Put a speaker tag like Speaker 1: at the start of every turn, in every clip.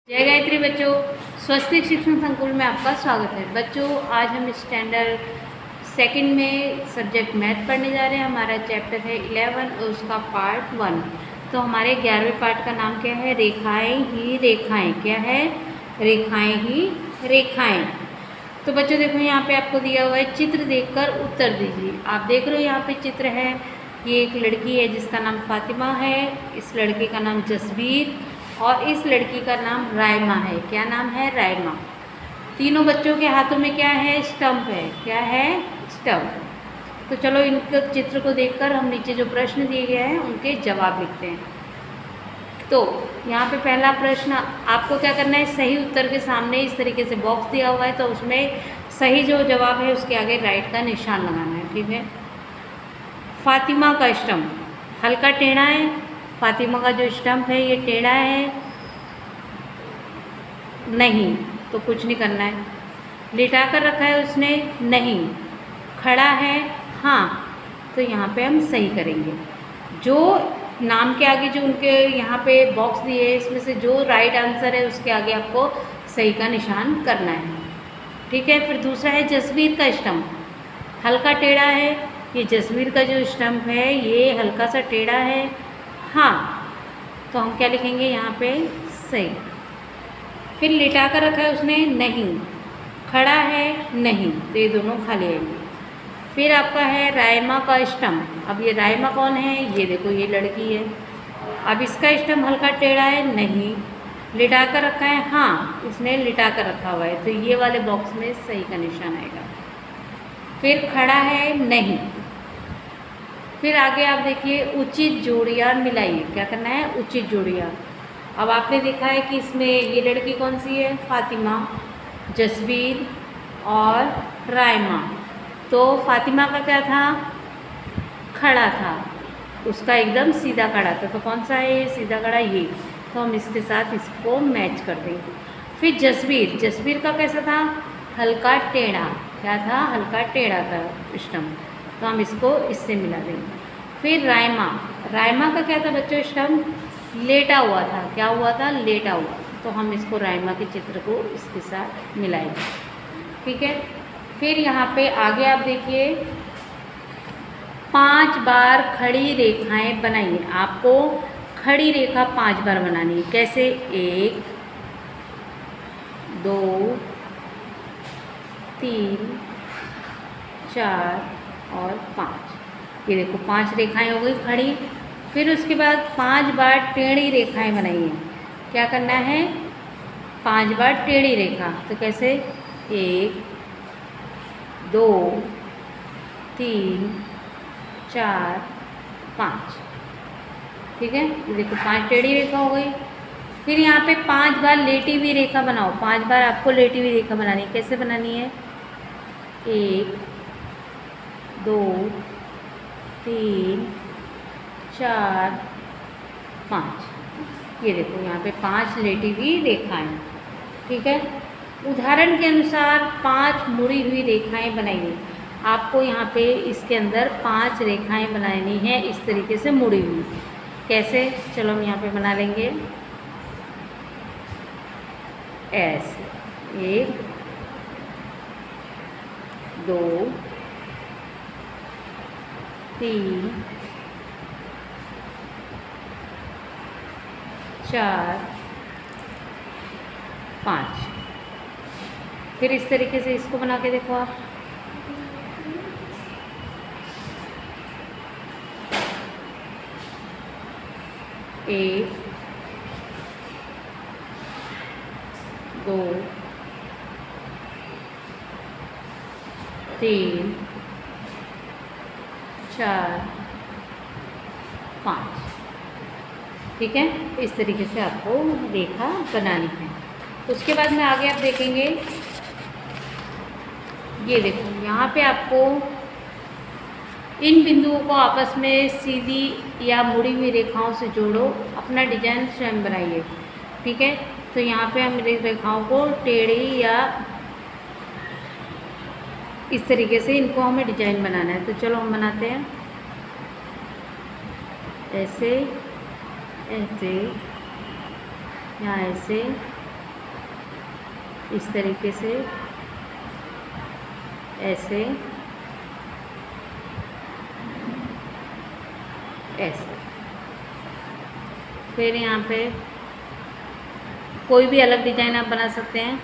Speaker 1: जय गायत्री बच्चों, स्वस्तिक शिक्षण संकुल में आपका स्वागत है। बच्चों, आज हम स्टैंडर्ड सेकंड में सब्जेक्ट मैथ पढ़ने जा रहे हैं। हमारा चैप्टर है 11 और उसका पार्ट 1। तो हमारे 11वें पार्ट का नाम क्या है? रेखाएं ही रेखाएं। क्या है? रेखाएं ही रेखाएं। तो बच्चों देखो, यहाँ पे आपको दिया हुआ है, चित्र देखकर उत्तर दीजिए। आप देख रहे हो यहाँ पे चित्र है, ये एक लड़की है जिसका नाम फातिमा है, इस लड़के का नाम जसबीर और इस लड़की का नाम रायमा है। क्या नाम है? रायमा। तीनों बच्चों के हाथों में क्या है? स्टंप है। क्या है? स्टंप। तो चलो इनके चित्र को देखकर हम नीचे जो प्रश्न दिए गए हैं उनके जवाब लिखते हैं। तो यहाँ पे पहला प्रश्न आपको क्या करना है? सही उत्तर के सामने इस तरीके से बॉक्स दिया हुआ है, तो उसमें सही जो जवाब है उसके आगे राइट का निशान लगाना है। ठीक है। फातिमा का स्टंप हल्का टेढ़ा है। फातिमा का जो स्टंप है ये टेढ़ा है। नहीं, तो कुछ नहीं करना है। लिटा कर रखा है उसने? नहीं। खड़ा है? हाँ, तो यहाँ पे हम सही करेंगे। जो नाम के आगे जो उनके यहाँ पे बॉक्स दिए हैं, इसमें से जो राइट आंसर है उसके आगे आपको सही का निशान करना है। ठीक है। फिर दूसरा है जसबीर का स्टंप, हल्का टेढ़ा है। ये जसबीर का जो स्टंप है ये हल्का सा टेढ़ा है। हाँ, तो हम क्या लिखेंगे यहाँ पे? सही। फिर लिटा कर रखा है उसने? नहीं। खड़ा है? नहीं, तो ये दोनों खाली आएंगे। फिर आपका है रायमा का स्टंप। अब ये रायमा कौन है? ये देखो, ये लड़की है। अब इसका स्टंप हल्का टेढ़ा है? नहीं। लिटा कर रखा है? हाँ, इसने लिटा कर रखा हुआ है, तो ये वाले बॉक्स में सही का निशान आएगा। फिर खड़ा है? नहीं। फिर आगे आप देखिए, उचित जोड़ियाँ मिलाइए। क्या करना है? उचित जोड़ियाँ। अब आपने देखा है कि इसमें ये लड़की कौन सी है? फातिमा, जसबीर और रायमा। तो फातिमा का क्या था? खड़ा था, उसका एकदम सीधा खड़ा था। तो कौन सा है ये सीधा खड़ा? ये। तो हम इसके साथ इसको मैच कर देंगे। फिर जसबीर, जसबीर का कैसा था? हल्का टेढ़ा। क्या था? हल्का टेढ़ा था स्टंप, तो हम इसको इससे मिला देंगे। फिर रायमा, रायमा का क्या था बच्चों? स्टंप लेटा हुआ था। क्या हुआ था? लेटा हुआ। तो हम इसको रायमा के चित्र को इसके साथ मिलाएंगे। ठीक है। फिर यहाँ पे आगे आप देखिए, 5 बार खड़ी रेखाएं बनाइए। आपको खड़ी रेखा 5 बार बनानी है। कैसे? 1 2 3 4 और 5। ये देखो 5 रेखाएं हो गई खड़ी। फिर उसके बाद 5 बार टेढ़ी रेखाएं बनाइए। क्या करना है? 5 बार टेढ़ी रेखा। तो कैसे? 1 2 3 4 5। ठीक है। ये देखो 5 टेढ़ी रेखा हो गई। फिर यहाँ पे 5 बार लेटी हुई रेखा बनाओ। 5 बार आपको लेटी हुई रेखा बनानी है। कैसे बनानी है? 1 2 3 4 5। ये देखो यहाँ पे 5 लेटी हुई रेखाएं। ठीक है। उदाहरण के अनुसार 5 मुड़ी हुई रेखाएं बनाइए। आपको यहाँ पे इसके अंदर 5 रेखाएं बनानी है, इस तरीके से मुड़ी हुई। कैसे? चलो हम यहाँ पे बना लेंगे ऐसे। 1 2 3 4 5। फिर इस तरीके से इसको बना के देखो आप। एक 2 3 4 5। ठीक है। इस तरीके से आपको रेखा बनानी है। उसके बाद में आगे आप देखेंगे, ये देखो यहाँ पे आपको इन बिंदुओं को आपस में सीधी या मुड़ी हुई रेखाओं से जोड़ो। अपना डिजाइन स्वयं बनाइए। ठीक है। तो यहाँ पे हम रेखाओं को टेढ़ी या इस तरीके से इनको हमें डिजाइन बनाना है। तो चलो हम बनाते हैं। ऐसे, ऐसे, यहाँ ऐसे, इस तरीके से, ऐसे, ऐसे। फिर यहाँ पे कोई भी अलग डिजाइन आप बना सकते हैं,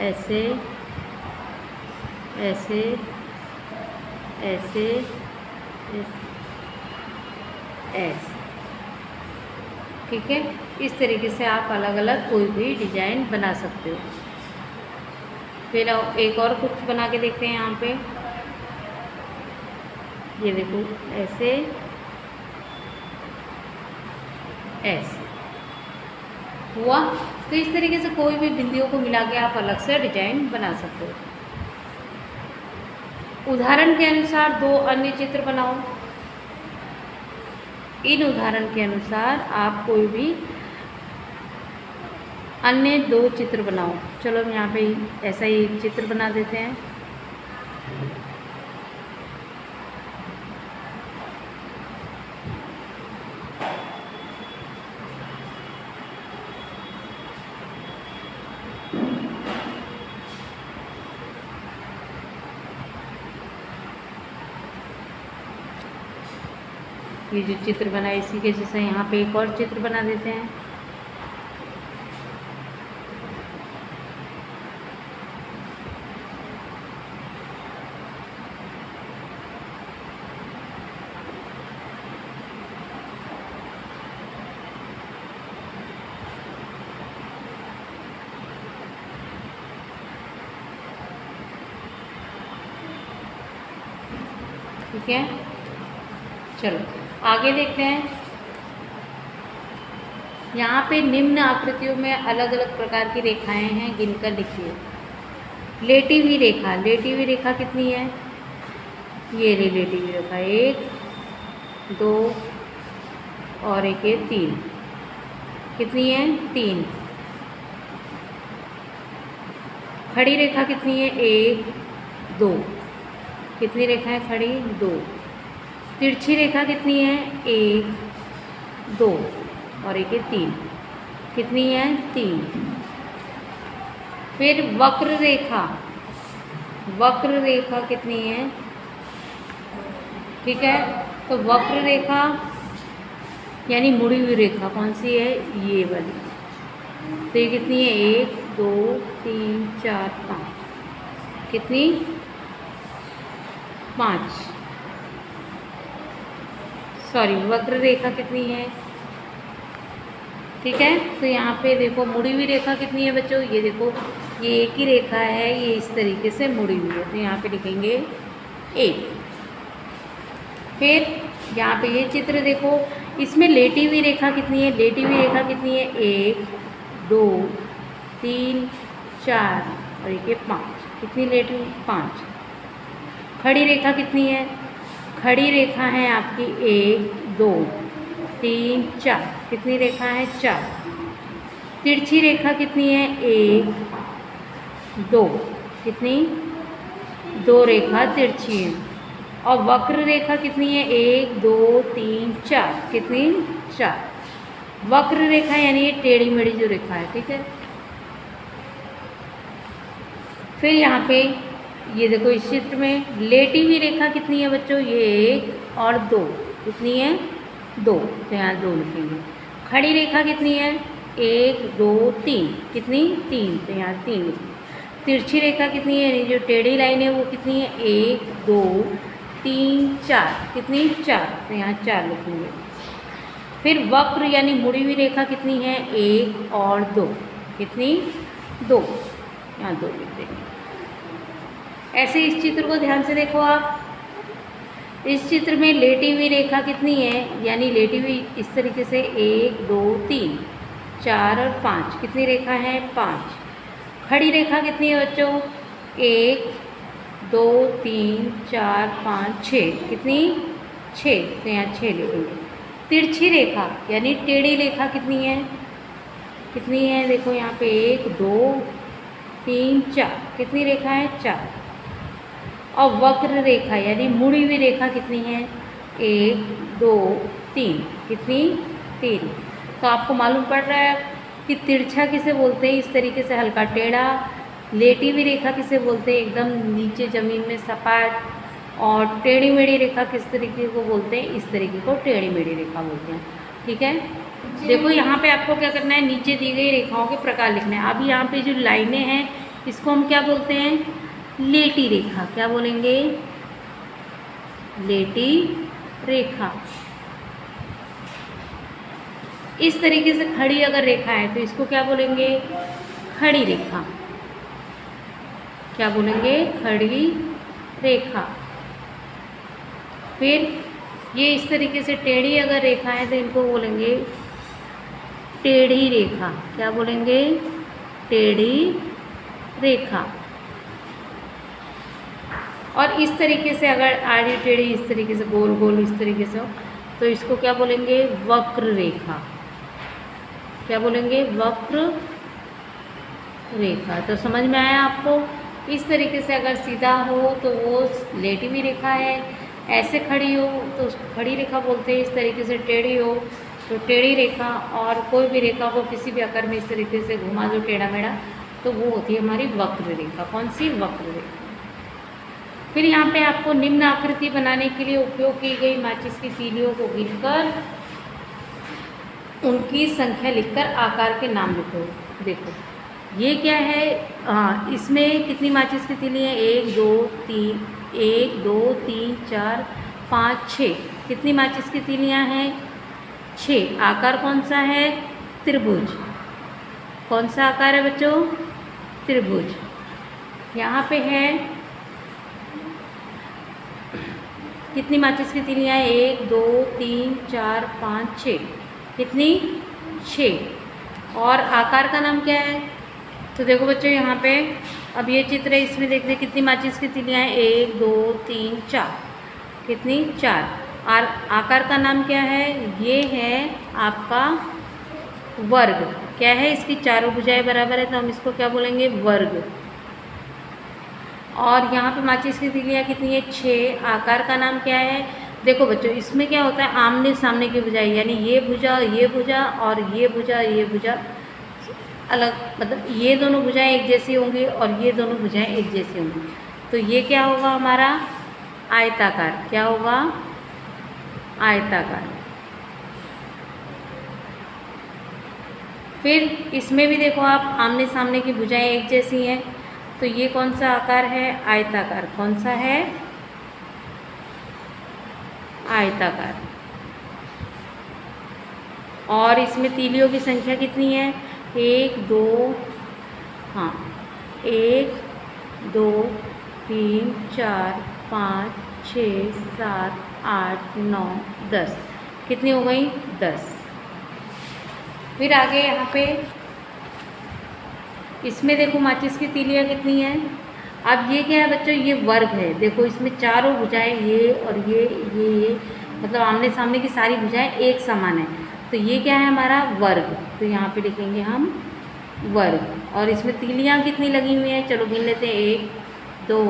Speaker 1: ऐसे, ऐसे, ऐसे, ऐसे। ठीक है, इस तरीके से आप अलग अलग कोई भी डिजाइन बना सकते हो। फिर एक और कुछ बना के देखते हैं। यहाँ पे ये देखो, ऐसे, ऐसे हुआ। तो इस तरीके से कोई भी बिंदियों को मिला के आप अलग से डिजाइन बना सकते हो। उदाहरण के अनुसार दो अन्य चित्र बनाओ। इन उदाहरण के अनुसार आप कोई भी अन्य दो चित्र बनाओ। चलो हम यहाँ पे ऐसा ही एक चित्र बना देते हैं। ये जो चित्र बना है इसी के जैसे यहाँ पे एक और चित्र बना देते हैं। ठीक है, चलो आगे देखते हैं। यहाँ पे निम्न आकृतियों में अलग अलग प्रकार की रेखाएं हैं, गिनकर लिखिए। लेटी हुई रेखा, लेटी हुई रेखा कितनी है? ये रही लेटी हुई रेखा, 1 2 और एक ये 3। कितनी है? 3। खड़ी रेखा कितनी है? 1 2। कितनी रेखा है खड़ी? 2। तिरछी रेखा कितनी है? 1 2 और एक 3। कितनी है? 3। फिर वक्र रेखा, वक्र रेखा कितनी है? ठीक है, तो वक्र रेखा यानी मुड़ी हुई रेखा कौन सी है? ये वाली। तो ये कितनी है? 1 2 3 4 5। कितनी? 5। सॉरी, वक्र रेखा कितनी है? ठीक है, तो यहाँ पे देखो मुड़ी हुई रेखा कितनी है बच्चों? ये देखो, ये एक ही रेखा है, ये इस तरीके से मुड़ी हुई है, तो यहाँ पे लिखेंगे 1। फिर यहाँ पे ये चित्र देखो, इसमें लेटी हुई रेखा कितनी है? लेटी हुई रेखा कितनी है? 1 2 3 4 और एक 5। कितनी लेटी हुई? 5। खड़ी रेखा कितनी है? खड़ी रेखा है आपकी 1 2 3 4। कितनी रेखा है? 4। तिरछी रेखा कितनी है? 1 2। कितनी? 2 रेखा तिरछी है। और वक्र रेखा कितनी है? 1 2 3 4। कितनी? 4। वक्र रेखा यानी ये टेढ़ी मेढ़ी जो रेखा है। ठीक है, फिर यहाँ पे ये देखो, इस चित्र में लेटी हुई रेखा कितनी है बच्चों? ये 1 और 2। कितनी है? 2, तो यहाँ 2 लिखेंगे। खड़ी रेखा कितनी है? 1 2 3। कितनी? 3, तो यहाँ 3 लिखेंगे। तिरछी रेखा कितनी है? यानी जो टेढ़ी लाइन है वो कितनी है? 1 2 3 4। कितनी? 4, तो यहाँ 4 लिखेंगे। फिर वक्र यानी मुड़ी हुई रेखा कितनी है? 1 और 2। कितनी? 2, यहाँ 2 लिख देंगे। ऐसे इस चित्र को ध्यान से देखो आप। इस चित्र में लेटी हुई रेखा कितनी है? यानी लेटी हुई इस तरीके से 1 2 3 4 और 5। कितनी रेखा है? 5। खड़ी रेखा कितनी है बच्चों? 1 2 3 4 5 6। कितनी? 6, तो यहाँ 6 लिखेंगे। तिरछी रेखा यानी टेढ़ी रेखा कितनी है? कितनी है? देखो यहाँ पे 1 2 3 4। कितनी रेखा है? 4। और वक्र रेखा यानी मुड़ी हुई रेखा कितनी है? 1 2 3। कितनी? 3। तो आपको मालूम पड़ रहा है कि तिरछा किसे बोलते हैं, इस तरीके से हल्का टेढ़ा। लेटी हुई रेखा किसे बोलते हैं, एकदम नीचे ज़मीन में सपाट। और टेढ़ी मेढ़ी रेखा किस तरीके को बोलते हैं, इस तरीके को टेढ़ी मेढ़ी रेखा बोलते हैं। ठीक है, देखो यहाँ पे आपको क्या करना है, नीचे दी गई रेखाओं के प्रकार लिखने हैं। अब यहाँ पे जो लाइनें हैं इसको हम क्या बोलते हैं, लेटी रेखा। क्या बोलेंगे, लेटी रेखा। इस तरीके से खड़ी अगर रेखा है तो इसको क्या बोलेंगे, खड़ी रेखा। क्या बोलेंगे, खड़ी रेखा। फिर ये इस तरीके से टेढ़ी अगर रेखा है तो इनको बोलेंगे टेढ़ी रेखा। क्या बोलेंगे, टेढ़ी रेखा। और इस तरीके से अगर आड़ी टेढ़ी इस तरीके से गोल गोल इस तरीके से हो तो इसको क्या बोलेंगे, वक्र रेखा। क्या बोलेंगे, वक्र रेखा। तो समझ में आया आपको। इस तरीके से अगर सीधा हो तो वो लेटी हुई रेखा है, ऐसे खड़ी हो तो उसको खड़ी रेखा बोलते हैं, इस तरीके से टेढ़ी हो तो टेढ़ी रेखा। और कोई भी रेखा को किसी भी आकार में इस तरीके से घुमा दो टेढ़ा मेढ़ा तो वो होती है हमारी वक्र रेखा। कौन सी, वक्र रेखा। फिर यहाँ पे आपको निम्न आकृति बनाने के लिए उपयोग की गई माचिस की तीलियों को गिनकर उनकी संख्या लिखकर आकार के नाम लिखो। देखो ये क्या है, इसमें कितनी माचिस की तीली हैं, 1 2 3, 1 2 3 4 5 6। कितनी माचिस की तीलियाँ हैं, 6। आकार कौन सा है, त्रिभुज। कौन सा आकार है बच्चों, त्रिभुज। यहाँ पे है कितनी माचिस की तीलियाँ हैं, 1 2 3 4 5 6। कितनी, 6। और आकार का नाम क्या है, तो देखो बच्चों यहाँ पे अब ये चित्र है, इसमें देखते कितनी माचिस की तीलियाँ हैं, 1 2 3 4। कितनी, 4। और आकार का नाम क्या है, ये है आपका वर्ग। क्या है, इसकी चारों भुजाएं बराबर है तो हम इसको क्या बोलेंगे, वर्ग। और यहाँ पे माचिस की तीलियाँ कितनी है, 6। आकार का नाम क्या है, देखो बच्चों इसमें क्या होता है, आमने सामने की भुजाएं, यानी ये भुजा और ये भुजा अलग, मतलब ये दोनों भुजाएं एक जैसी होंगी और ये दोनों भुजाएं एक जैसी होंगी। तो ये क्या होगा हमारा, आयताकार। क्या होगा, आयताकार। फिर इसमें भी देखो आप, आमने सामने की भुजाएं एक जैसी हैं तो ये कौन सा आकार है, आयताकार। कौन सा है, आयताकार। और इसमें तीलियों की संख्या कितनी है, 1 2 1 2 3 4 5 6 7 8 9 10। कितनी हो गई, 10। फिर आगे यहाँ पे इसमें देखो माचिस की तीलियाँ कितनी हैं। अब ये क्या है बच्चों, ये वर्ग है। देखो इसमें चारों भुजाएं, ये और ये मतलब आमने सामने की सारी भुजाएं एक समान है तो ये क्या है हमारा, वर्ग। तो यहाँ पे लिखेंगे हम वर्ग। और इसमें तीलियाँ कितनी लगी हुई हैं, चलो गिन लेते हैं, 1 2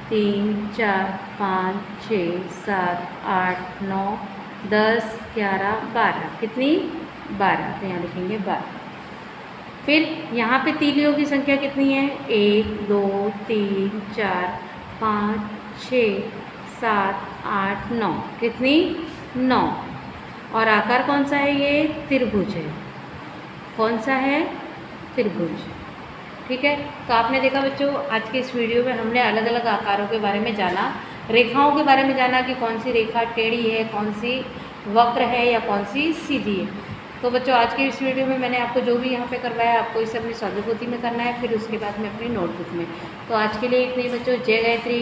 Speaker 1: 3 4 5 6 7 8 9 10 11 12। कितनी, 12। तो यहाँ लिखेंगे 12। फिर यहाँ पे तीलियों की संख्या कितनी है, 1 2 3 4 5 6 7 8 9। कितनी, 9। और आकार कौन सा है, ये त्रिभुज है। कौन सा है, त्रिभुज। ठीक है, तो आपने देखा बच्चों आज के इस वीडियो में हमने अलग अलग आकारों के बारे में जाना, रेखाओं के बारे में जाना कि कौन सी रेखा टेढ़ी है, कौन सी वक्र है या कौन सी सीधी है। तो बच्चों आज के इस वीडियो में मैंने आपको जो भी यहाँ पे करवाया आपको इसे अपनी स्वाध्याय पोथी में करना है, फिर उसके बाद में अपनी नोटबुक में। तो आज के लिए इतने ही बच्चों, जय गायत्री।